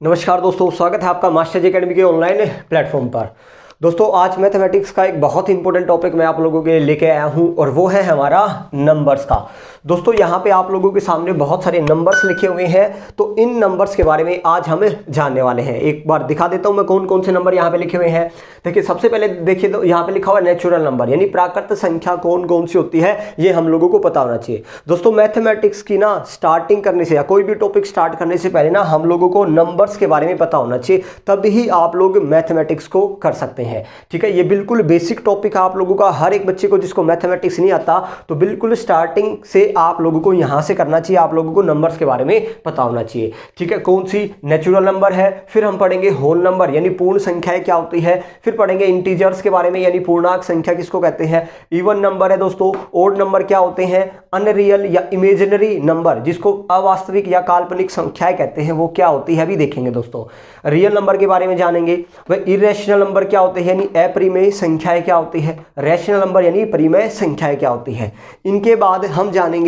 नमस्कार दोस्तों, स्वागत है आपका मास्टर जी अकेडमी के ऑनलाइन प्लेटफॉर्म पर। दोस्तों आज मैथमेटिक्स का एक बहुत ही इंपॉर्टेंट टॉपिक मैं आप लोगों के लिए लेके आया हूं और वो है हमारा नंबर्स का। दोस्तों यहाँ पे आप लोगों के सामने बहुत सारे नंबर्स लिखे हुए हैं, तो इन नंबर्स के बारे में आज हम जानने वाले हैं। एक बार दिखा देता हूँ मैं कौन कौन से नंबर यहाँ पे लिखे हुए हैं। देखिए सबसे पहले देखिए तो यहाँ पे लिखा हुआ है नेचुरल नंबर, यानी प्राकृत संख्या कौन कौन सी होती है ये हम लोगों को पता होना चाहिए। दोस्तों मैथमेटिक्स की ना स्टार्टिंग करने से या कोई भी टॉपिक स्टार्ट करने से पहले ना हम लोगों को नंबर्स के बारे में पता होना चाहिए, तभी आप लोग मैथमेटिक्स को कर सकते हैं। ठीक है, ये बिल्कुल बेसिक टॉपिक है आप लोगों का। हर एक बच्चे को जिसको मैथमेटिक्स नहीं आता तो बिल्कुल स्टार्टिंग से आप लोगों को यहां से करना चाहिए। आप लोगों को नंबर्स के बारे में पता होना चाहिए। ठीक है, कौन सी नेचुरल नंबर है, फिर हम पढ़ेंगे होल नंबर यानी पूर्ण संख्याएं क्या होती है, फिर पढ़ेंगे इंटीजर्स के बारे में यानी पूर्णांक संख्या किसको कहते हैं, इवन नंबर है दोस्तों, ओड नंबर क्या होते हैं, अनरियल या इमेजिनरी नंबर जिसको अवास्तविक या काल्पनिक संख्याएं कहते हैं वो क्या होती है अभी देखेंगे दोस्तों। रियल नंबर के बारे में जानेंगे, वह इरेशनल नंबर क्या होते हैं यानी अप्रिमेय संख्याएं क्या होती है, रैशनल नंबर यानी परिमेय संख्याएं क्या होती है। इनके बाद हम जानेंगे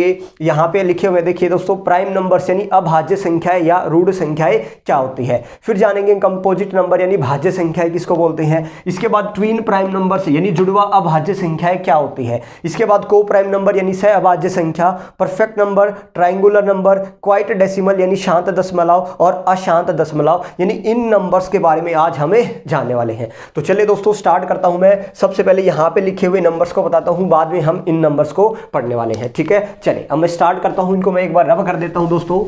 यहाँ पे लिखे हुए देखिए दोस्तों प्राइम नंबर्स यानी अभाज्य संख्याएं या रूढ़ संख्याएं क्या होती है। फिर जानेंगे कंपोजिट नंबर यानी भाज्य संख्याएं किसको बोलते हैं। इसके बाद ट्विन प्राइम नंबर्स यानी जुड़वा अभाज्य संख्याएं क्या होती है। इसके बाद को प्राइम नंबर यानी सह अभाज्य संख्या, perfect number, triangular number, quite decimal यानी शांत दशमलव और अशांत दशमलव, यानी इन नंबर्स के बारे में आज हमें जानने वाले हैं। तो चलिए दोस्तों स्टार्ट करता हूं मैं। सबसे पहले यहां पे लिखे हुए नंबर्स को बताता हूं, बाद में हम इन नंबर्स को पढ़ने वाले हैं। ठीक है, चलिए अब मैं स्टार्ट करता हूं। इनको मैं एक बार रब कर देता हूं दोस्तों।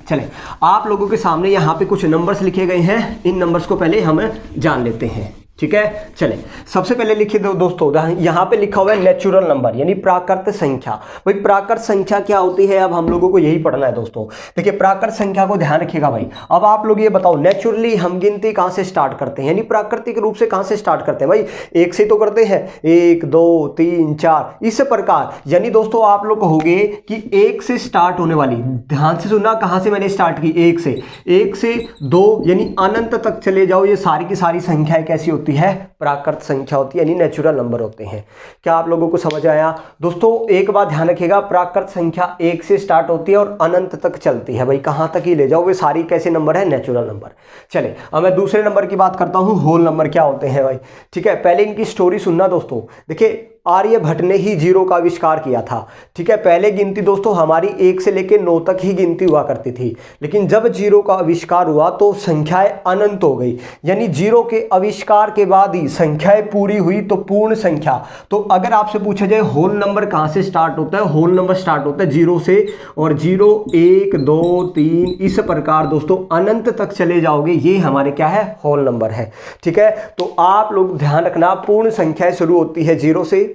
चलें, आप लोगों के सामने यहाँ पे कुछ नंबर्स लिखे गए हैं, इन नंबर्स को पहले हम जान लेते हैं। ठीक है, चलें सबसे पहले लिखिए दोस्तों, यहाँ पे लिखा हुआ है नेचुरल नंबर यानी प्राकृत संख्या। भाई प्राकृत संख्या क्या होती है, अब हम लोगों को यही पढ़ना है दोस्तों। देखिए प्राकृत संख्या को ध्यान रखिएगा भाई। अब आप लोग ये बताओ नेचुरली हम गिनती कहाँ से स्टार्ट करते हैं, यानी प्राकृतिक रूप से कहाँ से स्टार्ट करते हैं भाई, एक से तो करते हैं, 1 2 3 4 इस प्रकार। यानी दोस्तों आप लोग कहोगे कि एक से स्टार्ट होने वाली, ध्यान से सुनना कहाँ से मैंने स्टार्ट की, एक से 2 यानी अनंत तक चले जाओ, ये सारी की सारी संख्याएं कैसी होती है, प्राकृत संख्या होती है यानी नेचुरल नंबर होते हैं। क्या आप लोगों को समझ आया दोस्तों। एक बात ध्यान रखिएगा, प्राकृत संख्या 1 से स्टार्ट होती है और अनंत तक चलती है। भाई कहां तक ही ले जाओ, वे सारी कैसे नंबर है, नेचुरल नंबर। चले अब मैं दूसरे नंबर की बात करता हूं, होल नंबर क्या होते हैं भाई। ठीक है, पहले इनकी स्टोरी सुनना दोस्तों। देखिए आर्यभट्ट ने ही जीरो का आविष्कार किया था। ठीक है, पहले गिनती दोस्तों हमारी 1 से लेकर 9 तक ही गिनती हुआ करती थी, लेकिन जब जीरो का आविष्कार हुआ तो संख्याएं अनंत हो गई, यानी जीरो के आविष्कार के बाद ही संख्याएं पूरी हुई तो पूर्ण संख्या। तो अगर आपसे पूछा जाए होल नंबर कहां से स्टार्ट होता है, होल नंबर स्टार्ट होता है 0 से, और 0 1 2 3 इस प्रकार दोस्तों अनंत तक चले जाओगे, ये हमारे क्या है, होल नंबर है। ठीक है, तो आप लोग ध्यान रखना पूर्ण संख्याएं शुरू होती है 0 से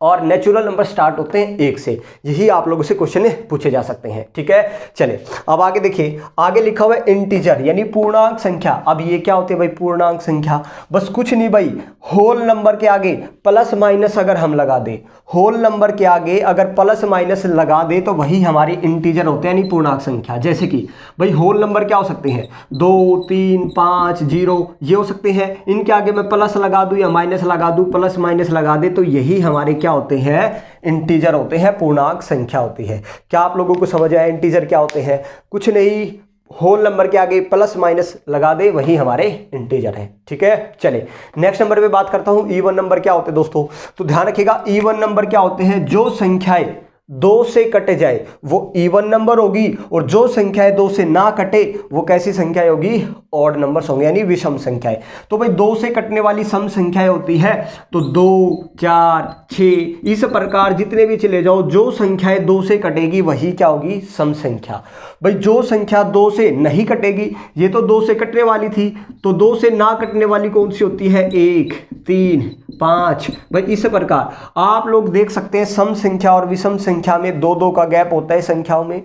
और नेचुरल नंबर स्टार्ट होते हैं 1 से। यही आप लोगों से क्वेश्चन पूछे जा सकते हैं। ठीक है, चले अब आगे देखिए, आगे लिखा हुआ है इंटीजर यानी पूर्णांक संख्या। अब ये क्या होते हैं भाई, पूर्णांक संख्या बस कुछ नहीं भाई, होल नंबर के आगे प्लस माइनस अगर हम लगा दे, होल नंबर के आगे अगर प्लस माइनस लगा दे तो वही हमारे इंटीजर होते हैं यानी पूर्णांक संख्या। जैसे कि भाई होल नंबर क्या हो सकते हैं, 2 3 5 0 ये हो सकते हैं। इनके आगे मैं प्लस लगा दूं या माइनस लगा दूं, प्लस माइनस लगा दे तो यही हमारे क्या होते हैं, इंटीजर होते हैं, पूर्णांक संख्या होती है। क्या आप लोगों को समझ आया इंटीजर क्या होते हैं, कुछ नहीं, होल नंबर के आगे प्लस माइनस लगा दे वही हमारे इंटीजर है। ठीक है, चले नेक्स्ट नंबर पे बात करता हूं, इवन नंबर क्या होते हैं दोस्तों। तो ध्यान रखिएगा इवन नंबर क्या होते हैं, जो संख्याएं 2 से कटे जाए वो इवन नंबर होगी, और जो संख्याएं 2 से ना कटे वो कैसी संख्याएं होगी, ऑड नंबर्स होंगे यानी विषम संख्याएं। तो भाई 2 से कटने वाली सम संख्याएं होती है तो 2 4 6 इस प्रकार जितने भी चले जाओ, जो संख्याएं 2 से कटेगी वही क्या होगी, सम संख्या। भाई जो संख्या 2 से नहीं कटेगी, ये तो 2 से कटने वाली थी, तो 2 से ना कटने वाली कौन सी होती है, 1 3 5। भाई इस प्रकार आप लोग देख सकते हैं सम संख्या और विषम संख्या में 2 का गैप होता है संख्याओं में।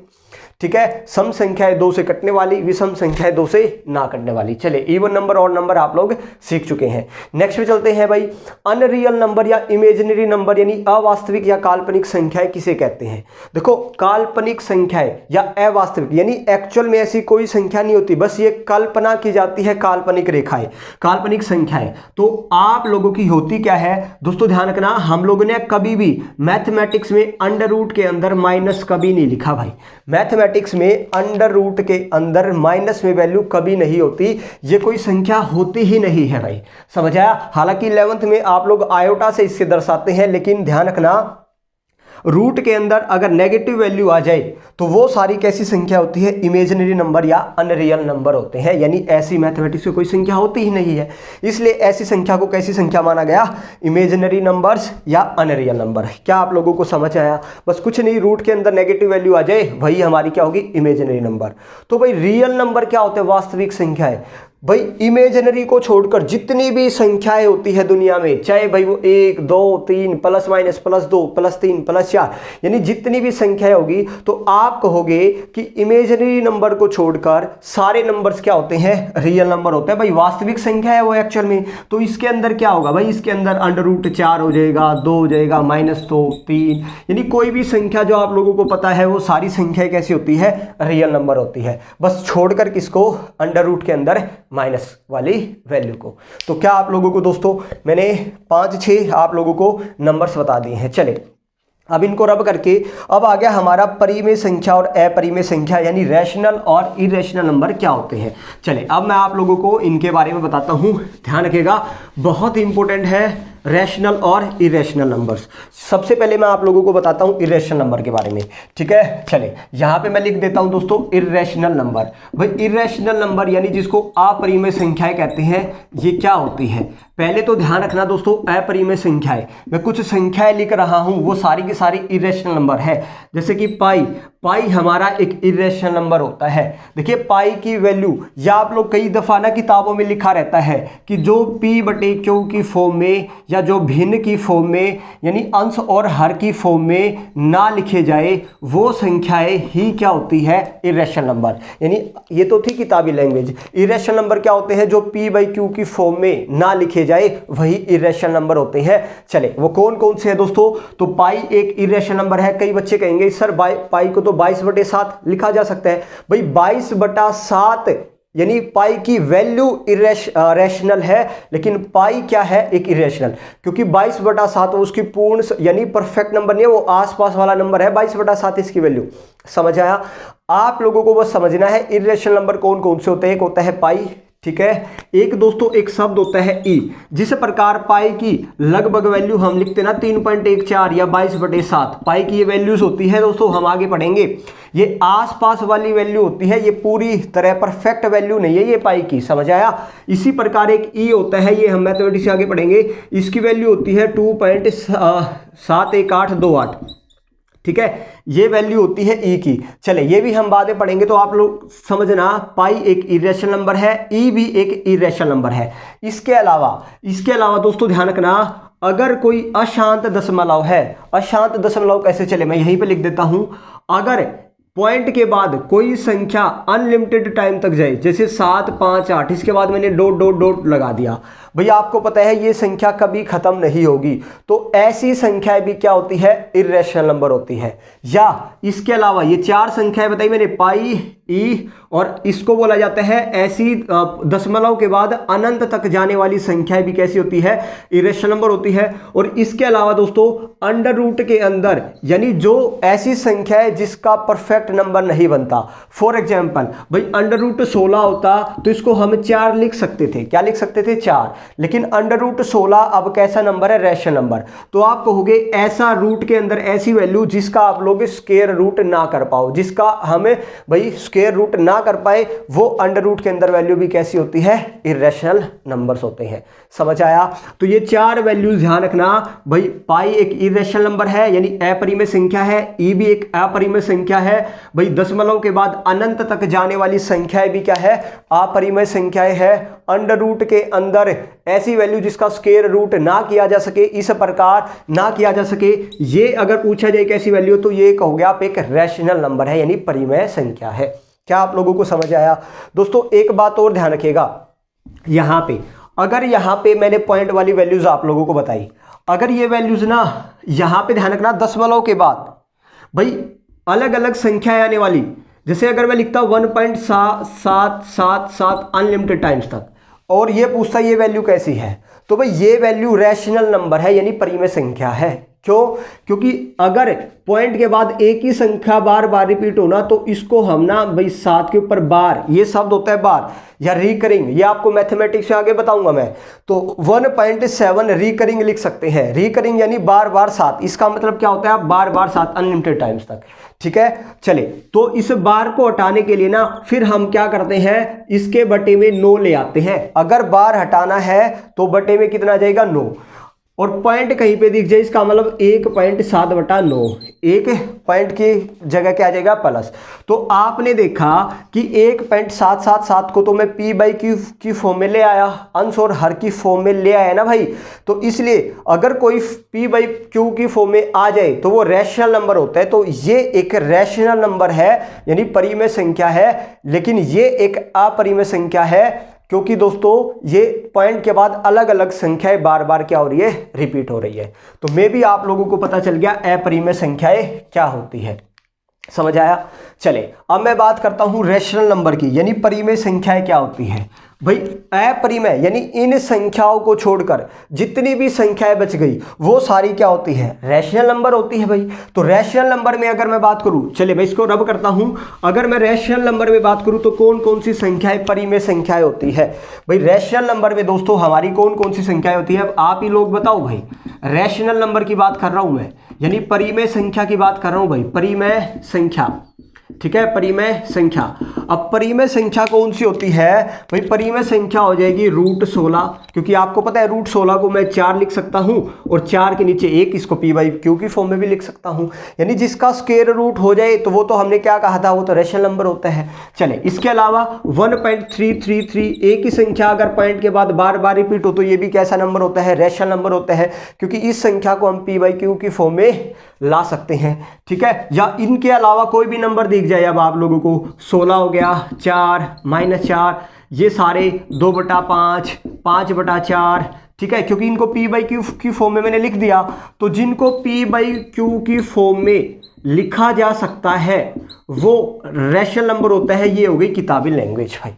ठीक है, सम संख्या है 2 से कटने वाली, विषम संख्या है 2 से ना कटने वाली। चले इवन नंबर और नंबर आप लोग सीख चुके हैं। नेक्स्ट पे चलते हैं भाई, अनरियल नंबर या इमेजिनरी नंबर यानी अवास्तविक या काल्पनिक संख्याएं किसे कहते हैं। देखो काल्पनिक संख्याएं या अवास्तविक यानी एक्चुअल में ऐसी कोई संख्या नहीं होती, बस ये कल्पना की जाती है, काल्पनिक रेखाएं, काल्पनिक संख्याएं। तो आप लोगों की होती क्या है दोस्तों, ध्यान रखना, हम लोगों ने कभी भी मैथमेटिक्स में अंडर रूट के अंदर माइनस कभी नहीं लिखा भाई। मैथमेटिक्स मैथमेटिक्स में अंडर रूट के अंदर माइनस में वैल्यू कभी नहीं होती, ये कोई संख्या होती ही नहीं है भाई, समझ आया। हालांकि 11th में आप लोग आयोटा से इससे दर्शाते हैं, लेकिन ध्यान रखना रूट के अंदर अगर नेगेटिव वैल्यू आ जाए तो वो सारी कैसी संख्या होती है, इमेजिनरी नंबर या अनरियल नंबर होते हैं, यानी ऐसी मैथमेटिक्स में कोई संख्या होती ही नहीं है। इसलिए ऐसी संख्या को कैसी संख्या माना गया, इमेजिनरी नंबर्स या अनरियल नंबर। क्या आप लोगों को समझ आया? बस कुछ नहीं, रूट के अंदर नेगेटिव वैल्यू आ जाए वही हमारी क्या होगी, इमेजिनरी नंबर। तो भाई रियल नंबर क्या होते हैं, वास्तविक संख्या है। भाई इमेजिनरी को छोड़कर जितनी भी संख्याएं होती है दुनिया में, चाहे भाई वो 1 2 3 plus minus plus 2 plus 3 plus 4, यानी जितनी भी संख्याएं होगी, तो आप कहोगे कि इमेजिनरी नंबर को छोड़कर सारे नंबर्स क्या होते हैं, रियल नंबर होते हैं। भाई वास्तविक संख्या है वो एक्चुअल में, तो इसके अंदर क्या होगा भाई, इसके अंदर अंडर रूट 4 हो जाएगा, 2 हो जाएगा, -2 3, यानी कोई भी संख्या जो आप लोगों को पता है वो सारी संख्याएं कैसी होती है, रियल नंबर होती है, बस छोड़कर किसको, अंडर रूट के अंदर माइनस वाली वैल्यू को। तो क्या आप लोगों को दोस्तों मैंने 5-6 आप लोगों को नंबर्स बता दिए हैं। चले अब इनको रब करके अब आ गया हमारा परिमेय संख्या और अपरिमेय संख्या, यानी रैशनल और इरेशनल नंबर क्या होते हैं। चले अब मैं आप लोगों को इनके बारे में बताता हूं, ध्यान रखिएगा, बहुत इंपॉर्टेंट है रैशनल और इरेशनल नंबर्स। सबसे पहले मैं आप लोगों को बताता हूं इरेशनल नंबर के बारे में, ठीक है। चले यहां पे मैं लिख देता हूं दोस्तों इरेशनल नंबर। भाई इरेशनल नंबर यानी जिसको अपरिमेय संख्याएं कहते हैं, ये क्या होती है। पहले तो ध्यान रखना दोस्तों, अपरिमेय संख्याएं, मैं कुछ संख्याएं लिख रहा हूं वो सारी की सारी इरेशनल नंबर है। जैसे कि पाई हमारा एक इरेशनल नंबर होता है। देखिए पाई की वैल्यू, या आप लोग कई दफा ना किताबों में लिखा रहता है कि जो p/q की फॉर्म में या जो भिन्न की फॉर्म में, यानी अंश और हर की फॉर्म में ना लिखे जाए वो संख्याएं ही क्या होती है, इरेशनल नंबर। यानी ये तो थी किताबी लैंग्वेज। इरेशनल नंबर क्या होते हैं, जो p/q की फॉर्म में ना लिखे जाए वही इरेशनल नंबर होते हैं। चले वो कौन कौन से है दोस्तों, तो पाई एक इरेशनल नंबर है। कई बच्चे कहेंगे सर पाई को तो 22/7 लिखा जा सकता है। भाई 22/7 यानी पाई की वैल्यू रैशनल है, लेकिन पाई क्या है, एक इरेशनल, क्योंकि 22/7 उसकी पूर्ण यानी परफेक्ट नंबर नहीं है, वो आसपास वाला नंबर है। 22/7 इसकी वैल्यू, समझ आया। आप लोगों को बस समझना है इरेशनल नंबर कौन कौन से होते हैं। एक होता है पाई, ठीक है। एक दोस्तों एक शब्द होता है ई, जिस प्रकार पाई की लगभग वैल्यू हम लिखते ना 3.14 या 22/7, पाई की ये वैल्यूज होती है दोस्तों, हम आगे पढ़ेंगे। ये आसपास वाली वैल्यू होती है, ये पूरी तरह परफेक्ट वैल्यू नहीं है ये पाई की, समझ आया। इसी प्रकार एक ई होता है, ये हम मैथमेटिक्स आगे पढ़ेंगे, इसकी वैल्यू होती है 2.71828, ठीक है। ये वैल्यू होती है ई की। चले ये भी हम बाद में पढ़ेंगे, तो आप लोग समझना पाई एक इरेशनल नंबर है, ई भी एक इरेशनल नंबर है। इसके अलावा दोस्तों ध्यान रखना, अगर कोई अशांत दशमलव है, अशांत दशमलव कैसे, चले मैं यहीं पे लिख देता हूं। अगर पॉइंट के बाद कोई संख्या अनलिमिटेड टाइम तक जाए, जैसे 7 5 8, इसके बाद मैंने डॉट लगा दिया, भैया आपको पता है ये संख्या कभी खत्म नहीं होगी, तो ऐसी संख्याएं भी क्या होती है, इरेशनल नंबर होती है। या इसके अलावा ये 4 संख्याएं बताई मैंने, पाई, ई, और इसको बोला जाता है ऐसी दशमलव के बाद अनंत तक जाने वाली संख्याएं भी कैसी होती है, इरेशनल नंबर होती है। और इसके अलावा दोस्तों अंडर रूट के अंदर, यानी जो ऐसी संख्या है जिसका परफेक्ट नंबर नहीं बनता। फॉर एग्जाम्पल भाई अंडर रूट 16 होता तो इसको हम 4 लिख सकते थे, क्या लिख सकते थे, 4, लेकिन अंडर रूट 16 अब कैसा नंबर है, रैशनल नंबर। तो आप कहोगे ऐसा रूट के अंदर ऐसी वैल्यू जिसका आप लोग स्क्वायर रूट ना कर पाओ, जिसका हमें भाई स्क्वायर रूट ना कर पाए, वो अंडर रूट के अंदर वैल्यू भी कैसी होती है, इरेशनल नंबर्स होते हैं, समझ आया। तो ये 4 वैल्यूज ध्यान रखना। भाई पाई एक इरेशनल नंबर है, यानी अपरिमेय संख्या है, ई भी एक अपरिमेय संख्या है। भाई दशमलव के बाद अनंत तक जाने वाली संख्याएं भी क्या है, अपरिमेय संख्याएं है। अंडर रूट के अंदर ऐसी वैल्यू जिसका स्क्वायर रूट ना किया जा सके, इस प्रकार ना किया जा सके, ये अगर पूछा जाए कैसी वैल्यू, तो ये कहोगे आप एक रैशनल नंबर है, यानी परिमेय संख्या है। क्या आप लोगों को समझ आया दोस्तों। एक बात और ध्यान रखिएगा, यहां पे अगर यहां पे मैंने पॉइंट वाली वैल्यूज आप लोगों को बताई, अगर ये वैल्यूज ना यहां पे ध्यान रखना दशमलव के बाद भाई अलग अलग संख्या आने वाली, जैसे अगर मैं लिखता हूं 1.777 अनलिमिटेड टाइम्स तक, और ये पूछता ये वैल्यू कैसी है, तो भाई ये वैल्यू रैशनल नंबर है, यानी परिमेय संख्या है। क्यों? क्योंकि अगर पॉइंट के बाद एक ही संख्या बार बार रिपीट होना तो इसको हम ना भाई 7 के ऊपर बार, ये शब्द होता है बार या रिकरिंग, ये आपको मैथमेटिक्स में आगे बताऊंगा मैं। तो 1.7 रिकरिंग लिख सकते हैं। रिकरिंग यानी बार बार 7, इसका मतलब क्या होता है? आप बार बार 7 अनलिमिटेड टाइम्स तक। ठीक है, चले तो इस बार को हटाने के लिए ना फिर हम क्या करते हैं, इसके बटे में 9 ले आते हैं। अगर बार हटाना है तो बटे में कितना आ जाएगा? 9, और पॉइंट कहीं पे दिख जाए इसका मतलब 1.7/9, एक पॉइंट की जगह क्या आ जाएगा? प्लस। तो आपने देखा कि 1.777 को तो मैं p/q की फॉर्म में ले आया, अंश और हर की फॉर्म में ले आया ना भाई। तो इसलिए अगर कोई p/q की फॉर्म में आ जाए तो वो रैशनल नंबर होता है। तो ये एक रैशनल नंबर है यानी परिमेय संख्या है, लेकिन ये एक अपरिमेय संख्या है क्योंकि दोस्तों ये पॉइंट के बाद अलग अलग संख्याएं बार बार क्या हो रही है? रिपीट हो रही है। तो मे भी आप लोगों को पता चल गया अपरिमेय संख्याएं क्या होती है। समझ आया? चले अब मैं बात करता हूं रैशनल नंबर की, यानी परिमेय संख्याएं क्या होती है भाई? अपरिमेय यानी इन संख्याओं को छोड़कर जितनी भी संख्याएं बच गई वो सारी क्या होती है? रैशनल नंबर होती है भाई। तो रैशनल नंबर में अगर मैं बात करूं, चलिए मैं इसको रब करता हूं। अगर मैं रैशनल नंबर में बात करूं तो कौन कौन सी संख्याएं परिमेय संख्याएं होती है भाई? रैशनल नंबर में दोस्तों हमारी कौन कौन सी संख्याएं होती है? अब आप ही लोग बताओ भाई। रैशनल नंबर की बात कर रहा हूं मैं, यानी परिमेय संख्या की बात कर रहा हूं भाई, परिमेय संख्या। ठीक है, परिमेय संख्या। अब परिमेय संख्या कौन सी होती है भाई? परिमेय संख्या हो जाएगी √16, क्योंकि आपको पता है √16 को मैं 4 लिख सकता हूं और 4 के नीचे 1, इसको p/q की फॉर्म में भी लिख सकता हूं। यानी जिसका स्क्वायर रूट हो जाए तो वो तो हमने क्या कहा था? वो तो रैशनल नंबर होता है। चले इसके अलावा 1.333, एक ही संख्या अगर पॉइंट के बाद बार बार रिपीट हो तो ये भी कैसा नंबर होता है? रैशनल नंबर होता है, क्योंकि इस संख्या को हम p/q की फॉर्म में ला सकते हैं। ठीक है, या इनके अलावा कोई भी नंबर दिख जाए, अब आप लोगों को 16 हो गया, 4, -4, ये सारे 2/5, 5/4। ठीक है, क्योंकि इनको p/q की फॉर्म में मैंने लिख दिया। तो जिनको p/q की फॉर्म में लिखा जा सकता है वो रैशनल नंबर होता है। ये हो गई किताबी लैंग्वेज भाई।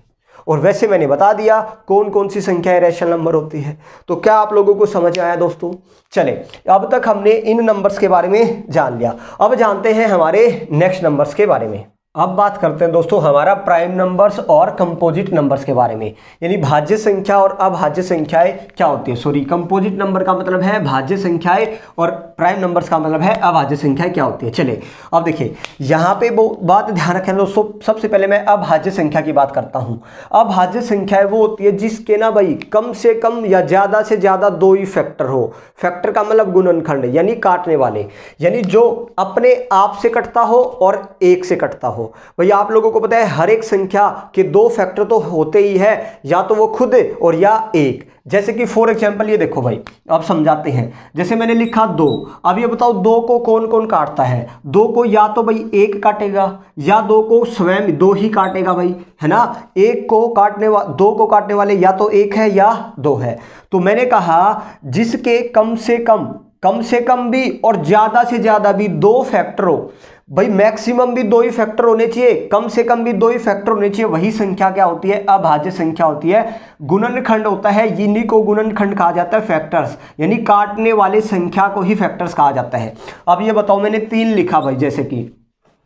और वैसे मैंने बता दिया कौन कौन सी संख्याएं रैशनल नंबर होती है। तो क्या आप लोगों को समझ आया दोस्तों? चले अब तक हमने इन नंबर्स के बारे में जान लिया। अब जानते हैं हमारे नेक्स्ट नंबर्स के बारे में। अब बात करते हैं दोस्तों हमारा प्राइम नंबर्स और कंपोजिट नंबर्स के बारे में, यानी भाज्य संख्या और अभाज्य संख्याएं क्या होती है। सॉरी, कंपोजिट नंबर का मतलब है भाज्य संख्याएं और प्राइम नंबर्स का मतलब है अभाज्य संख्याएं क्या होती है। चले अब देखिए यहाँ पे वो बात ध्यान रखें दोस्तों। सबसे पहले मैं अभाज्य संख्या की बात करता हूँ। अभाज्य संख्याएं वो होती है जिसके ना भाई कम से कम या ज्यादा से ज्यादा 2 ही फैक्टर हो। फैक्टर का मतलब गुणनखंड यानी काटने वाले, यानी जो अपने आप से कटता हो और 1 से कटता हो। भैया आप लोगों को पता है हर एक संख्या के 2 फैक्टर तो होते ही है, या तो वो खुद और या 1। जैसे कि फॉर एग्जांपल ये देखो भाई, अब समझाते हैं। जैसे मैंने लिखा 2, अब ये बताओ 2 को कौन कौन काटता है? 2 को या तो भाई 1 काटेगा या 2 को स्वयं 2 ही काटेगा भाई, है ना। 2 को काटने वाले या तो 1 है या 2 है। तो मैंने कहा जिसके कम से कम भी और ज्यादा से ज्यादा भी 2 फैक्टर हो भाई, मैक्सिमम भी 2 ही फैक्टर होने चाहिए, कम से कम भी 2 ही फैक्टर होने चाहिए, वही संख्या क्या होती है? अभाज्य संख्या होती है। गुणनखंड होता है, इन्हीं को गुणनखंड कहा जाता है, फैक्टर्स यानी काटने वाले संख्या को ही फैक्टर्स कहा जाता है। अब ये बताओ मैंने 3 लिखा भाई, जैसे कि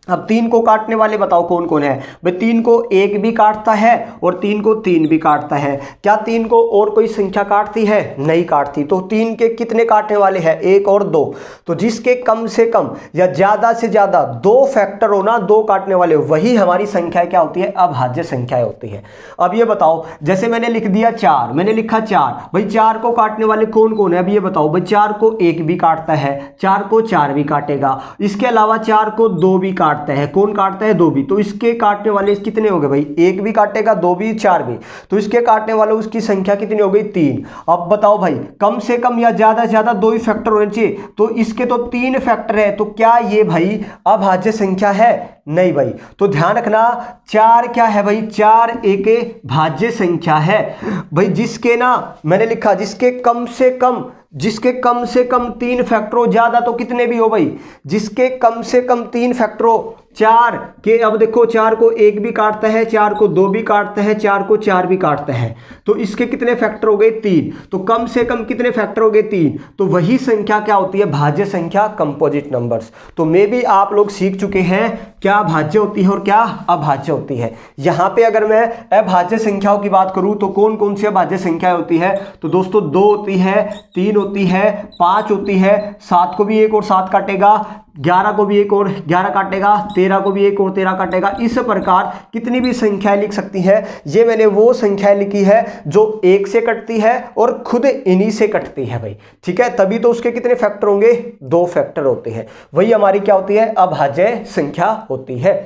अब 3 को काटने वाले बताओ कौन कौन है भाई? 3 को 1 भी काटता है और 3 को 3 भी काटता है। क्या 3 को और कोई संख्या काटती है? नहीं काटती। तो 3 के कितने काटने वाले हैं? 1 और 2। तो जिसके कम से कम या ज्यादा से ज्यादा 2 फैक्टर हो ना, 2 काटने वाले, वही हमारी संख्या क्या होती है? अभाज्य संख्या होती है। अब ये बताओ, जैसे मैंने लिख दिया 4, मैंने लिखा 4 भाई, 4 को काटने वाले कौन कौन है? अब ये बताओ भाई, 4 को 1 भी काटता है, 4 को 4 भी काटेगा, इसके अलावा 4 को 2 भी काटता है। कौन काटता है? 2 भी। तो इसके काटने वाले कितने हो गए भाई? 1 भी काटेगा, 2 भी, 4 भी। तो इसके काटने वाले उसकी संख्या कितनी हो गई? 3। अब बताओ भाई, कम से कम या ज्यादा से ज्यादा 2 ही फैक्टर होने चाहिए, तो इसके तो 3 फैक्टर है। तो क्या ये भाई अभाज्य संख्या है? नहीं भाई। तो ध्यान रखना 4 क्या है भाई? 4 एक भाज्य संख्या है भाई, जिसके ना मैंने लिखा जिसके कम से कम 3 फैक्टर हो, ज्यादा तो कितने भी हो भाई, जिसके कम से कम 3 फैक्टर हो 4 के, अब देखो 4 को 1 भी काटता है, 4 को 2 भी काटता है, 4 को 4 भी काटता है, तो इसके कितने फैक्टर हो गए 3। तो कम से कम कितने फैक्टर हो गए 3। तो वही संख्या क्या होती है, भाज्य संख्या, कंपोजिट नंबर्स। तो मे भी आप लोग सीख चुके हैं क्या भाज्य होती है और क्या अभाज्य होती है। यहां पे अगर मैं अभाज्य संख्याओं की बात करूं तो कौन कौन सी अभाज्य संख्या होती है, तो दोस्तों 2 होती है, 3 होती है, 5 होती है, 7 को भी 1 और 7 काटेगा, 11 को भी 1 और 11 काटेगा, 13 को भी 1 और 13 काटेगा। इस प्रकार कितनी भी संख्याएं लिख सकती है। ये मैंने वो संख्याएं लिखी है जो 1 से कटती है और खुद इन्हीं से कटती है भाई, ठीक है। तभी तो उसके कितने फैक्टर होंगे, 2 फैक्टर होते हैं। वही हमारी क्या होती है, अभाज्य संख्या होती है।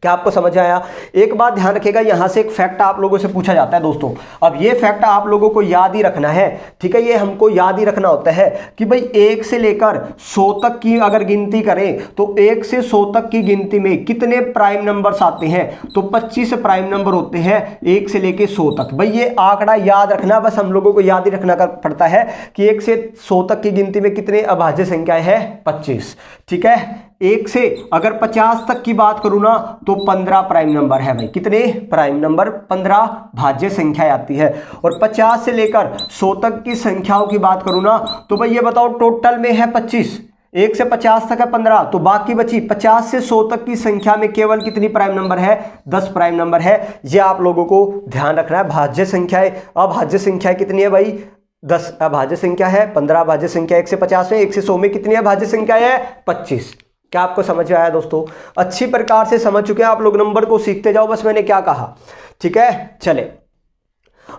क्या आपको समझ आया। एक बात ध्यान रखिएगा, यहां से एक फैक्ट आप लोगों से पूछा जाता है दोस्तों। अब ये फैक्ट आप लोगों को याद ही रखना है, ठीक है। ये हमको याद ही रखना होता है कि भाई 1 से लेकर 100 तक की अगर गिनती करें तो 1 से 100 तक की गिनती में कितने प्राइम नंबर्स आते हैं, तो 25 प्राइम नंबर होते हैं 1 से लेकर 100 तक। भाई ये आंकड़ा याद रखना, बस हम लोगों को याद ही रखना पड़ता है कि 1 से 100 तक की गिनती में कितने अभाज्य संख्याएं हैं, 25, ठीक है। 1 से अगर 50 तक की बात करूं ना तो 15 प्राइम नंबर है भाई। कितने प्राइम नंबर, 15 भाज्य संख्याएं आती है। और 50 से लेकर 100 तक की संख्याओं की बात करूं ना तो भाई ये बताओ टोटल में है 25, 1 से 50 तक है 15, तो बाकी बची 50 से 100 तक की संख्या में केवल कितनी प्राइम नंबर है, 10 प्राइम नंबर है। ये आप लोगों को ध्यान रखना है। भाज्य संख्याएं, अभाज्य संख्या कितनी है भाई, 10 अभाज्य संख्या है, 15 भाज्य संख्या 1 से 50 में, 1 से 100 में कितनी अभाज्य संख्या है, 25। क्या आपको समझ आया दोस्तों, अच्छी प्रकार से समझ चुके हैं आप लोग। नंबर को सीखते जाओ, बस मैंने क्या कहा, ठीक है। चले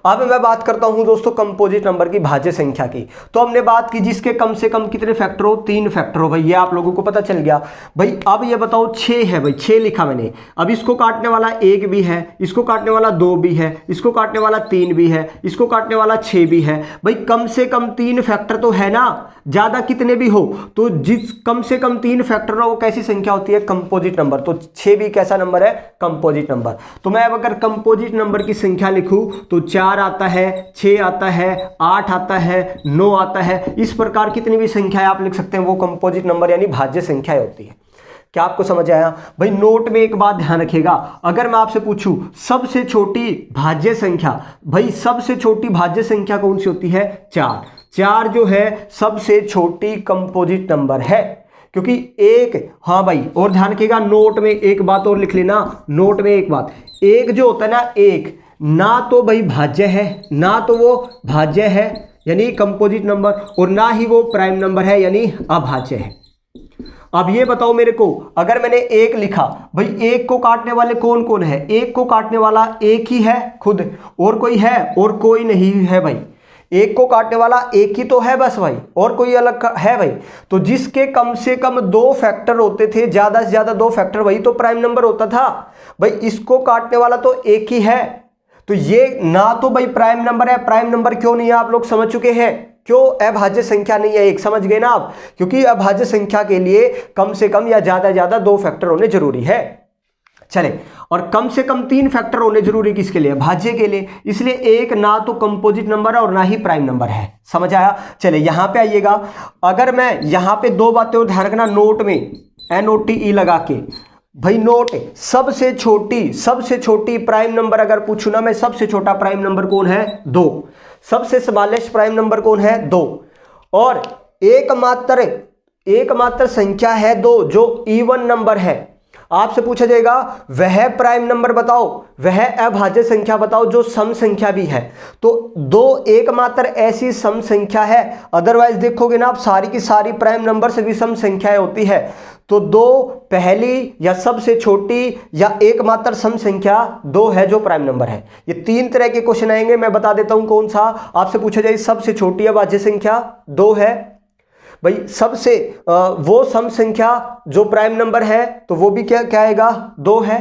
अब मैं बात करता हूं दोस्तों कंपोजिट नंबर की, भाज्य संख्या की। तो हमने बात की जिसके कम से कम कितने फैक्टर हो, 3 फैक्टर हो भाई, ये आप लोगों को पता चल गया भाई। अब ये बताओ 6 है भाई, 6 लिखा मैंने। अब इसको काटने वाला 1 भी है, इसको काटने वाला 2 भी है, इसको काटने वाला 3 भी है, इसको काटने वाला 6 भी है भाई। कम से कम 3 फैक्टर तो है ना, ज्यादा कितने भी हो तो जिस कम से कम 3 फैक्टर हो वो कैसी संख्या होती है, कंपोजिट नंबर। तो 6 भी कैसा नंबर है, कंपोजिट नंबर। तो मैं अब अगर कंपोजिट नंबर की संख्या लिखूं तो 4 आता है, 6 आता है, 8 आता है, 9 आता है। इस प्रकार कितनी भी संख्याएं आप लिख सकते हैं, वो कंपोजिट नंबर यानी भाज्य संख्याएं होती है। क्या आपको समझ आया भाई। नोट में एक बात ध्यान रखिएगा, अगर मैं आपसे पूछूं सबसे छोटी भाज्य संख्या, भाई सबसे छोटी भाज्य संख्या कौन सी होती है, 4। 4 जो है सबसे छोटी कंपोजिट नंबर है, क्योंकि एक, हाँ भाई और ध्यान रखिएगा, नोट में एक बात और लिख लेना, नोट में एक बात, एक जो होता है ना, एक ना तो भाई भाज्य है, ना तो वो भाज्य है यानी कंपोजिट नंबर, और ना ही वो प्राइम नंबर है यानी अभाज्य है। अब ये बताओ मेरे को, अगर मैंने 1 लिखा भाई, 1 को काटने वाले कौन कौन है, 1 को काटने वाला 1 ही है खुद, और कोई है, और कोई नहीं है भाई। 1 को काटने वाला 1 ही तो है बस भाई, और कोई अलग है भाई। तो जिसके कम से कम 2 फैक्टर होते थे, ज्यादा से ज्यादा 2 फैक्टर, वही तो प्राइम नंबर होता था भाई। इसको काटने वाला तो 1 ही है, तो ये ना तो भाई प्राइम नंबर है। प्राइम नंबर क्यों नहीं है, आप लोग समझ चुके हैं क्यों अभाज्य संख्या नहीं है, एक समझ गए ना आप, क्योंकि अभाज्य संख्या के लिए कम से कम या ज्यादा ज्यादा 2 फैक्टर होने जरूरी है। चले, और कम से कम 3 फैक्टर होने जरूरी किसके लिए, भाज्य के लिए। इसलिए 1 ना तो कंपोजिट नंबर है और ना ही प्राइम नंबर है। समझ आया। चले यहां पे आइएगा, अगर मैं यहां पे 2 बातें और ध्यान रखना, नोट में NOTE लगा के भाई, नोट सबसे छोटी प्राइम नंबर अगर पूछूं ना मैं, सबसे छोटा प्राइम नंबर कौन है, 2। सबसे स्मॉलेस्ट प्राइम नंबर कौन है, 2। और एकमात्र संख्या है 2 जो इवन नंबर है। आपसे पूछा जाएगा वह प्राइम नंबर बताओ, वह अभाज्य संख्या बताओ जो सम संख्या भी है। तो 2 एकमात्र ऐसी सम संख्या है, अदरवाइज देखोगे ना आप सारी की सारी प्राइम नंबर से विषम संख्याएं होती है। तो 2 पहली या सबसे छोटी या एकमात्र सम संख्या 2 है जो प्राइम नंबर है। ये 3 तरह के क्वेश्चन आएंगे, मैं बता देता हूं कौन सा। आपसे पूछा जाए सबसे छोटी अभाज्य संख्या 2 है भाई, सबसे वो सम संख्या जो प्राइम नंबर है तो वो भी क्या आएगा, 2 है।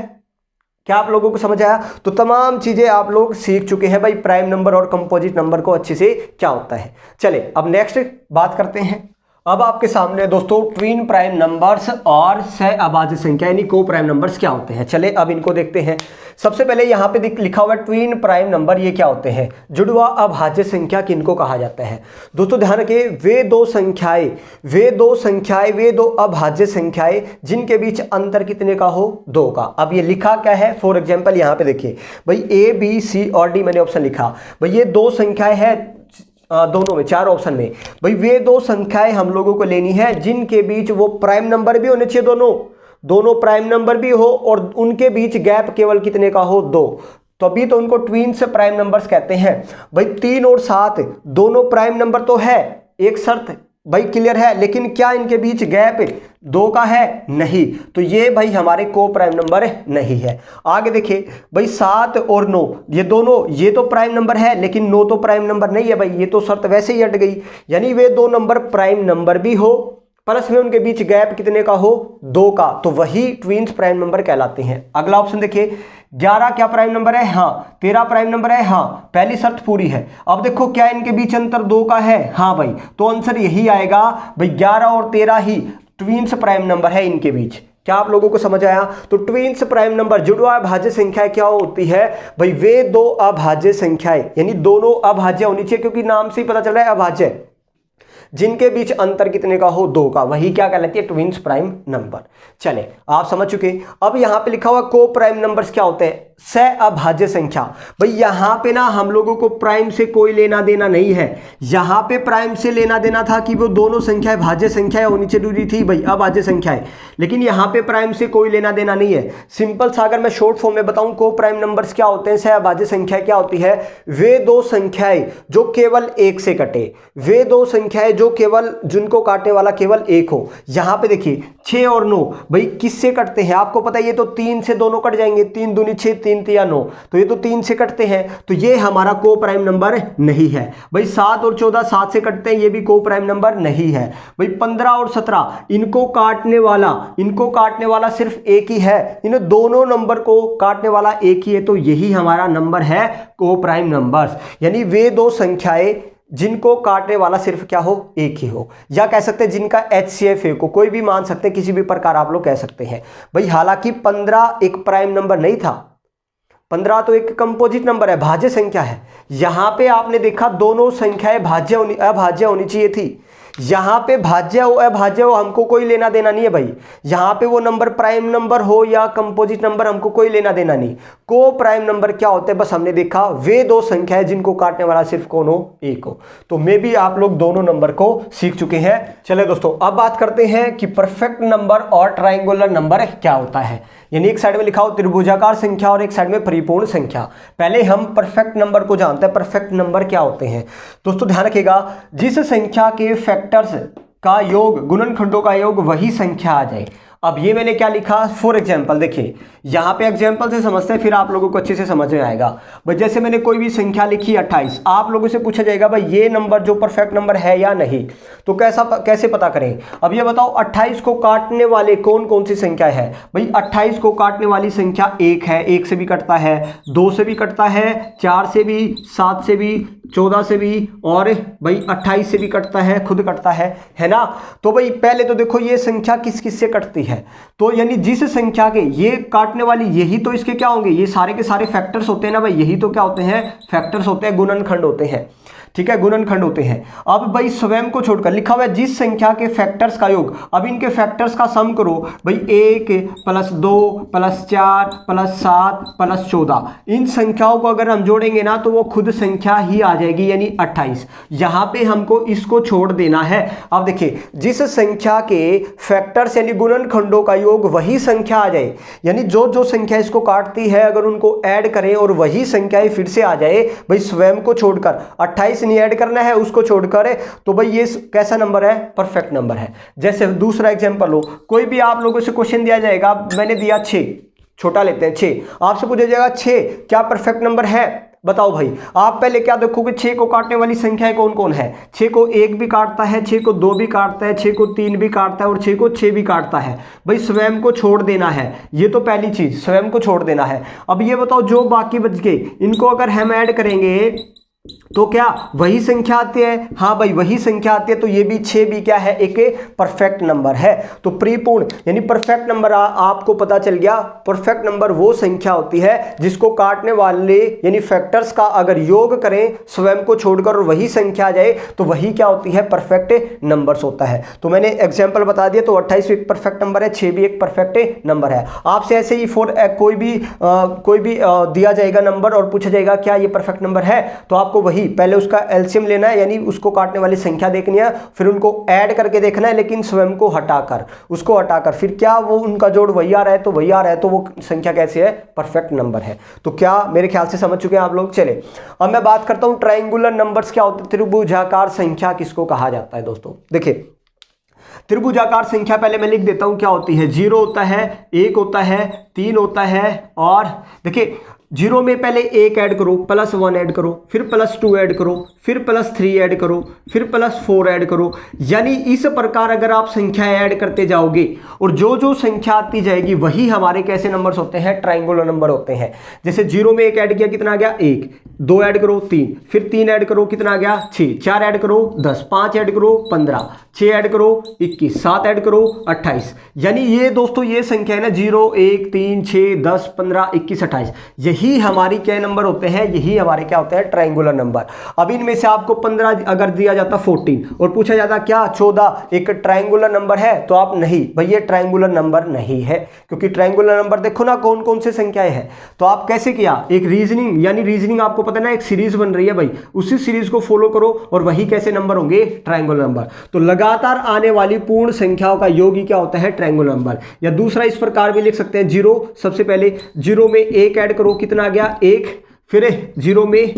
क्या आप लोगों को समझ आया। तो तमाम चीजें आप लोग सीख चुके हैं भाई, प्राइम नंबर और कंपोजिट नंबर को अच्छे से क्या होता है। चले अब नेक्स्ट बात करते हैं। अब आपके सामने दोस्तों ट्विन प्राइम नंबर्स और सह अभाज्य संख्या यानी को प्राइम नंबर्स क्या होते हैं। चले अब इनको देखते हैं। सबसे पहले यहाँ पे लिखा हुआ है ट्विन प्राइम नंबर, ये क्या होते हैं? जुड़वा अभाज्य संख्या किनको कहा जाता है? दोस्तों ध्यान रखिए, वे दो अभाज्य संख्याएं जिनके बीच अंतर कितने का हो? 2 का। अब ये लिखा क्या है? फॉर एग्जाम्पल यहाँ पे देखिए भाई A B C और D मैंने ऑप्शन लिखा, भाई ये दो संख्याएं हैं दोनों में, 4 ऑप्शन में। भाई वे दो संख्याएं हम लोगों को लेनी है जिनके बीच वो प्राइम नंबर भी होने चाहिए, दोनों प्राइम नंबर भी हो और उनके बीच गैप केवल कितने का हो? 2। तो अभी तो उनको ट्विन्स प्राइम नंबर्स कहते हैं। भाई 3 और 7 दोनों प्राइम नंबर तो है, एक शर्त भाई क्लियर है, लेकिन क्या इनके बीच गैप 2 का है? नहीं। तो ये भाई हमारे को प्राइम नंबर नहीं है। आगे देखिए भाई 7 और 9 ये दोनों, ये तो प्राइम नंबर है लेकिन 9 तो प्राइम नंबर नहीं है भाई, ये तो शर्त वैसे ही हट गई। यानी वे दो नंबर प्राइम नंबर भी हो प्लस में उनके बीच गैप कितने का हो? 2 का, तो वही ट्विन्स प्राइम नंबर कहलाते हैं। अगला ऑप्शन देखिए 11 क्या प्राइम नंबर है? हाँ। 13 प्राइम नंबर है? हाँ। पहली शर्त पूरी है। अब देखो क्या इनके बीच अंतर 2 का है? हाँ भाई, तो आंसर यही आएगा भाई 11 और 13 ही ट्विन्स प्राइम नंबर है इनके बीच। क्या आप लोगों को समझ आया? तो ट्विन्स प्राइम नंबर जुड़वा अभाज्य संख्या क्या होती है भाई? वे दो अभाज्य संख्याएं यानी दोनों अभाज्य होनी चाहिए, क्योंकि नाम से ही पता चल रहा है अभाज्य, जिनके बीच अंतर कितने का हो? 2 का, वही क्या कहलाती है? Twins prime number. चले आप समझ चुके। अब यहां पे लिखा हुआ को प्राइम नंबर्स क्या होते हैं? सह अभाज्य संख्या। भाई यहां पे ना हम लोगों को प्राइम से कोई लेना देना नहीं है, यहां पे प्राइम से लेना देना था कि वो दोनों संख्याएं भाज्य संख्याएं होनी जरूरी थी भाई, अभाज्य संख्याएं, लेकिन यहां पे प्राइम से कोई लेना देना नहीं है। सिंपल सा अगर मैं शॉर्ट फॉर्म में बताऊं को प्राइम नंबर्स क्या होते हैं, सह अभाज्य संख्या क्या होती है? वे दो संख्याएं जो केवल 1 से कटे, वे दो संख्याएं जो केवल जिनको काटने वाला केवल 1 हो। यहां पे देखिए 6 और 9 भाई किससे कटते हैं? आपको पता है ये तो 3 से दोनों कट जाएंगे, 3 दूनी 6, 3 तिया 9, तो ये तो 3 से कटते हैं, तो ये हमारा को प्राइम नंबर नहीं है। भाई 7 और 14 7 से कटते हैं, ये भी को प्राइम नंबर नहीं है। भाई 15 और 17 इनको काटने वाला सिर्फ एक ही है, इन दोनों नंबर को काटने वाला एक ही है, तो यही हमारा नंबर है को प्राइम नंबर्स। यानी वे दो संख्याएं जिनको काटने वाला सिर्फ क्या हो? एक ही हो, या कह सकते हैं जिनका HCF को कोई भी मान सकते हैं, किसी भी प्रकार आप लोग कह सकते हैं। भाई हालांकि 15 एक प्राइम नंबर नहीं था, 15 तो एक कंपोजिट नंबर है, भाज्य संख्या है। यहां पे आपने देखा दोनों संख्याएं अभाज्य होनी चाहिए थी। यहां पे भाज्य हो अभाज्य हो हमको कोई लेना देना नहीं है भाई, यहां पे वो नंबर प्राइम नंबर हो या कंपोजिट नंबर हमको कोई लेना देना नहीं। को प्राइम नंबर क्या होते हैं? बस हमने देखा वे दो संख्याएं जिनको काटने वाला सिर्फ कौन हो? एक हो। तो मे भी आप लोग दोनों नंबर को सीख चुके हैं। चले दोस्तों अब बात करते हैं कि परफेक्ट नंबर और ट्राइंगुलर नंबर क्या होता है। यानी एक साइड में लिखा हो त्रिभुजाकार संख्या और एक साइड में परिपूर्ण संख्या। पहले हम परफेक्ट नंबर को जानते हैं। परफेक्ट नंबर क्या होते हैं दोस्तों? ध्यान रखिएगा, जिस संख्या के फैक्टर्स का योग गुणनखंडों का योग वही संख्या आ जाए। अब ये मैंने क्या लिखा? फॉर एग्जाम्पल देखिए, यहां पे एग्जाम्पल से समझते हैं फिर आप लोगों को अच्छे से समझ में आएगा। भाई जैसे मैंने कोई भी संख्या लिखी 28, आप लोगों से पूछा जाएगा भाई ये नंबर जो परफेक्ट नंबर है या नहीं, तो कैसे पता करें? अब ये बताओ 28 को काटने वाले कौन कौन सी संख्या है? भाई 28 को काटने वाली संख्या 1 है, 1 से भी कटता है, 2 से भी कटता है, 4 से भी, 7 से भी, 14 से भी, और भाई 28 से भी कटता है, खुद कटता है ना। तो भाई पहले तो देखो ये संख्या किस किस से कटती है, तो यानी जिस संख्या के ये काटने वाली, यही तो इसके क्या होंगे? ये सारे के सारे फैक्टर्स होते हैं ना भाई, यही तो क्या होते हैं? फैक्टर्स होते हैं, गुणनखंड होते हैं। ठीक है, गुणनखंड होते हैं। अब भाई स्वयं को छोड़कर लिखा हुआ है जिस संख्या के फैक्टर्स का योग, अब इनके फैक्टर्स का सम करो भाई 1 + 2 + 4 + 7 + 14, इन संख्याओं को अगर हम जोड़ेंगे ना तो वो खुद संख्या ही आ जाएगी, यानी 28। यहां पे हमको इसको छोड़ देना है। अब देखिए जिस संख्या के फैक्टर्स यानी गुणनखंडों का योग वही संख्या आ जाए, यानी जो जो संख्या इसको काटती है अगर उनको ऐड करें और वही संख्याएं फिर से आ जाए, भाई स्वयं को छोड़कर 28 नहीं ऐड करना है, उसको छोड़कर, तो भाई ये कैसा नंबर है? परफेक्ट नंबर है। जैसे दूसरा एग्जांपल हो, कोई भी आप लोगों से क्वेश्चन दिया जाएगा, मैंने दिया 6, छोटा लेते हैं 6, आपसे पूछा जाएगा 6 क्या परफेक्ट नंबर है? बताओ भाई, आप पहले क्या देखोगे? 6 को काटने वाली संख्याएं कौन कौन है? 6 को 1 भी काटता है, 6 को 2 भी काटता है, 6 को 3 भी काटता है और 6 को 6 भी काटता है। भाई स्वयं को छोड़ देना है, ये तो पहली चीज, स्वयं को छोड़ देना है। अब ये बताओ जो बाकी बच गए इनको अगर हम ऐड करेंगे तो क्या वही संख्या आती है? हाँ भाई वही संख्या आती है। तो ये भी 6 भी क्या है? एक परफेक्ट नंबर है। तो परिपूर्ण यानी परफेक्ट नंबर आपको पता चल गया। परफेक्ट नंबर वो संख्या होती है जिसको काटने वाले यानी फैक्टर्स का अगर योग करें स्वयं को छोड़कर और वही संख्या आ जाए तो वही क्या होती है? परफेक्ट नंबर्स होता है। तो मैंने एग्जांपल बता दिया। तो 28 एक परफेक्ट नंबर है, 6 भी एक परफेक्ट नंबर है। आपसे ऐसे ही कोई भी दिया जाएगा नंबर और पूछा जाएगा क्या ये परफेक्ट नंबर है, तो आपको वही पहले उसका एलसीएम लेना है यानी उसको काटने वाली संख्या देखनी है, फिर उनको ऐड करके देखना है लेकिन स्वयं को हटाकर, उसको हटाकर फिर क्या वो उनका जोड़ वही आ रहा है तो वही आ रहा है तो वो संख्या कैसे है? परफेक्ट नंबर है। तो क्या मेरे ख्याल से समझ चुके हैं आप लोग। चले अब मैं बात करता हूं ट्रायंगुलर नंबर्स क्या होते हैं। त्रिभुजाकार संख्या किसको कहा जाता है दोस्तों? देखिए त्रिभुजाकार संख्या पहले मैं लिख देता हूं क्या होती है। 0 होता है, 1 होता है, 3 होता है और देखिए 0 में पहले 1 ऐड करो, +1 ऐड करो, फिर +2 ऐड करो, फिर +3 ऐड करो, फिर +4 ऐड करो। यानी इस प्रकार अगर आप संख्या ऐड करते जाओगे और जो जो संख्या आती जाएगी वही हमारे कैसे नंबर्स होते हैं? ट्रायंगुलर नंबर होते हैं। जैसे 0 में 1 ऐड किया कितना आ गया? 1, 2 ऐड करो 3, फिर 3 ऐड करो कितना आ गया? 6, 4 ऐड करो 10, 5 ऐड करो 15, 6 ऐड करो 21, 7 ऐड करो 28। यानी ये दोस्तों ये संख्या है ना 0, 1, 3, 6, 10, 15, 21, 28, यही हमारी क्या नंबर होते हैं? यही हमारे क्या होते हैं? Triangular number. अब इनमें से आपको 15 अगर दिया जाता 14 और पूछा जाता क्या 14 एक ट्रायंगुलर नंबर है, तो आप नहीं भाई ये ट्रायंगुलर नंबर नहीं है, क्योंकि ट्रायंगुलर नंबर देखो ना कौन कौन से संख्याएं हैं। तो आप कैसे किया? एक रीजनिंग यानी रीजनिंग आपको पता है ना एक सीरीज बन रही है भाई, उसी सीरीज को फॉलो करो और वही कैसे नंबर होंगे? Triangular number. तो लगातार आने वाली पूर्ण संख्याओं का योग ही क्या होता है? Triangular number. या दूसरा इस प्रकार भी लिख सकते हैं 0, सबसे पहले 0 में 1 ऐड करो कितना आ गया? 1, फिर 0 में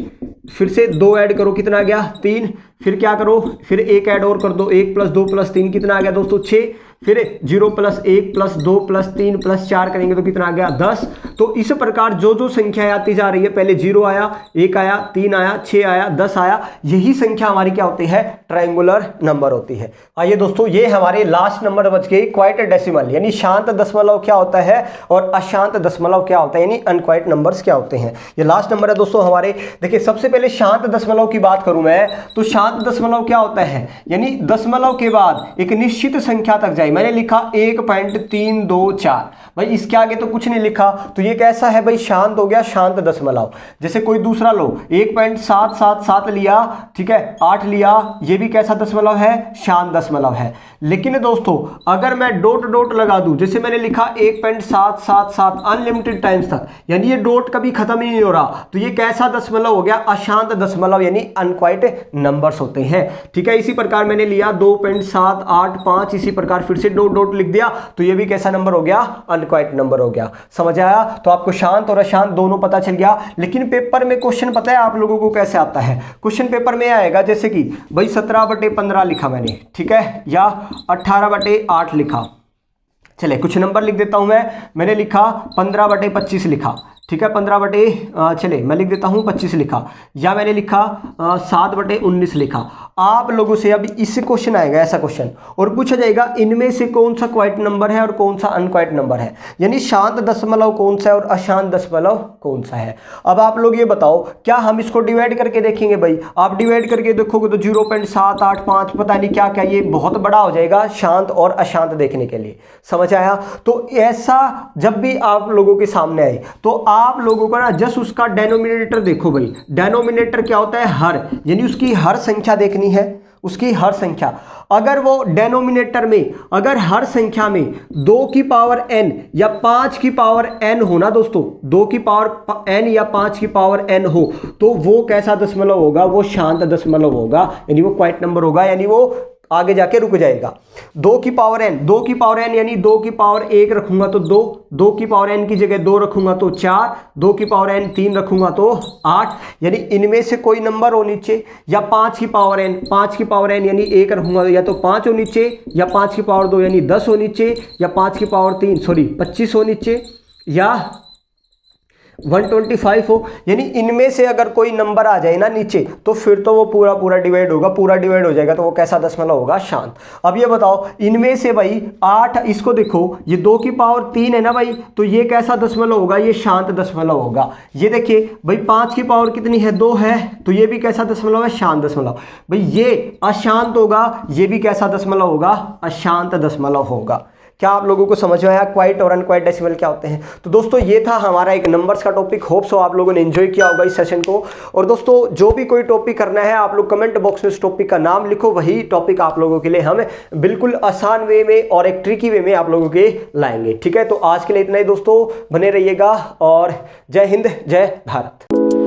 फिर से 2 ऐड करो कितना आ गया? 3, फिर क्या करो? फिर 1 ऐड और कर दो, 1 + 2 + 3 कितना आ गया दोस्तों? 6, फिर 0 + 1 + 2 + 3 + 4 करेंगे तो कितना आ गया? 10। तो इस प्रकार जो जो संख्या आती जा रही है, पहले 0 आया, 1 आया, 3 आया, 6 आया, 10 आया, यही संख्या हमारी क्या होती है? ट्रायंगुलर नंबर होती है। आइए दोस्तों ये हमारे लास्ट नंबर बच गई क्वाइट डेसिमल यानी शांत दशमलव क्या होता है और अशांत दशमलव क्या होता है यानी अनक्वाइट नंबर्स क्या होते हैं। ये लास्ट नंबर है दोस्तों हमारे। देखिए सबसे पहले शांत दशमलव की बात करूं मैं तो शांत दशमलव क्या होता है? यानी दशमलव के बाद एक निश्चित संख्या तक जाए। मैंने लिखा 1.324 भाई, इसके आगे तो कुछ नहीं लिखा, तो ये कैसा है भाई? शांत हो गया, शांत दशमलव। जैसे कोई दूसरा लो 1.777 लिया, ठीक है, 8 लिया, ये भी कैसा दशमलव है? शांत दशमलव है। लेकिन दोस्तों अगर मैं डॉट डॉट लगा दूं, जैसे मैंने लिखा 1.777 अनलिमिटेड टाइम्स तक, यानी ये डॉट कभी खत्म ही नहीं हो रहा, तो ये कैसा दशमलव हो गया? अशांत दशमलव यानी अनक्वाइट नंबर्स होते हैं। ठीक है, इसी प्रकार मैंने लिया 2.785, इसी प्रकार फिर से डॉट डॉट लिख दिया, तो ये भी कैसा नंबर हो गया? अनक्वाइट नंबर हो गया। समझ आया? तो आपको शांत और अशांत दोनों पता चल गया। लेकिन पेपर में क्वेश्चन पता है आप लोगों को कैसे आता है? क्वेश्चन पेपर में आएगा जैसे कि भाई 17/15 लिखा मैंने, ठीक है, या 18/8 लिखा। चले कुछ नंबर लिख देता हूं मैंने लिखा 15/25 लिखा, ठीक है, 15 चले मैं लिख देता हूं 25 लिखा, या मैंने लिखा 7/19 लिखा। आप लोगों से अब इससे क्वेश्चन आएगा, ऐसा क्वेश्चन, और पूछा जाएगा इनमें से कौन सा क्वाइट नंबर है और कौन सा अनक्वाइट नंबर है, यानी शांत दशमलव कौन सा है और अशांत दशमलव कौन सा है। अब आप लोग ये बताओ, क्या हम इसको डिवाइड करके देखेंगे? भाई आप डिवाइड करके देखोगे तो 0.785 पता नहीं क्या क्या, ये बहुत बड़ा हो जाएगा शांत और अशांत देखने के लिए। समझ आया? तो ऐसा जब भी आप लोगों के सामने आए तो आप लोगों को ना जस्ट उसका डेनोमिनेटर देखो। भाई डेनोमिनेटर क्या होता है? हर, यानी उसकी हर संख्या देखनी है, उसकी हर संख्या। अगर वो डेनोमिनेटर में अगर हर संख्या में 2 की पावर n या 5 की पावर n हो ना दोस्तों, 2 की पावर n या 5 की पावर n हो, तो वो कैसा दशमलव होगा? वो शांत दशमलव होगा, यानी वो क्वाइट नंबर होगा, यानी वो आगे जाके रुक जाएगा। 2 की पावर n यानी 2 की पावर 1 रखूंगा तो 2, 2 की पावर n की जगह 2 रखूंगा तो 4, 2 की पावर n 3 रखूंगा तो 8, यानी इनमें से कोई नंबर हो नीचे, या 5 की पावर n यानी 1 रखूंगा या तो 5 हो नीचे, या 5 की पावर 2 यानी 10 हो नीचे, या 5 की पावर 3 25 हो नीचे, या 125 हो, यानी इनमें से अगर कोई नंबर आ जाए ना नीचे तो फिर तो वो पूरा पूरा डिवाइड होगा, पूरा डिवाइड हो जाएगा तो वो कैसा दशमलव होगा, शांत। अब ये बताओ इनमें से भाई 8, इसको देखो ये 2 की पावर 3 है ना भाई, तो ये कैसा दशमलव होगा, ये शांत दशमलव होगा। ये देखिए भाई 5 की पावर कितनी है, 2 है, तो ये भी कैसा दशमलव है, शांत दशमलव। भाई ये अशांत होगा, ये भी कैसा दशमलव होगा, अशांत दशमलव होगा। क्या आप लोगों को समझ में आया क्वाइट और अनक्वाइट डेसिमल क्या होते हैं? तो दोस्तों ये था हमारा एक नंबर्स का टॉपिक। होप सो आप लोगों ने एंजॉय किया होगा इस सेशन को। और दोस्तों जो भी कोई टॉपिक करना है आप लोग कमेंट बॉक्स में उस टॉपिक का नाम लिखो, वही टॉपिक आप लोगों के लिए हम बिल्कुल आसान वे में और एक ट्रिकी वे में आप लोगों के लाएंगे। ठीक है, तो आज के लिए इतना ही दोस्तों, बने रहिएगा और जय हिंद जय भारत।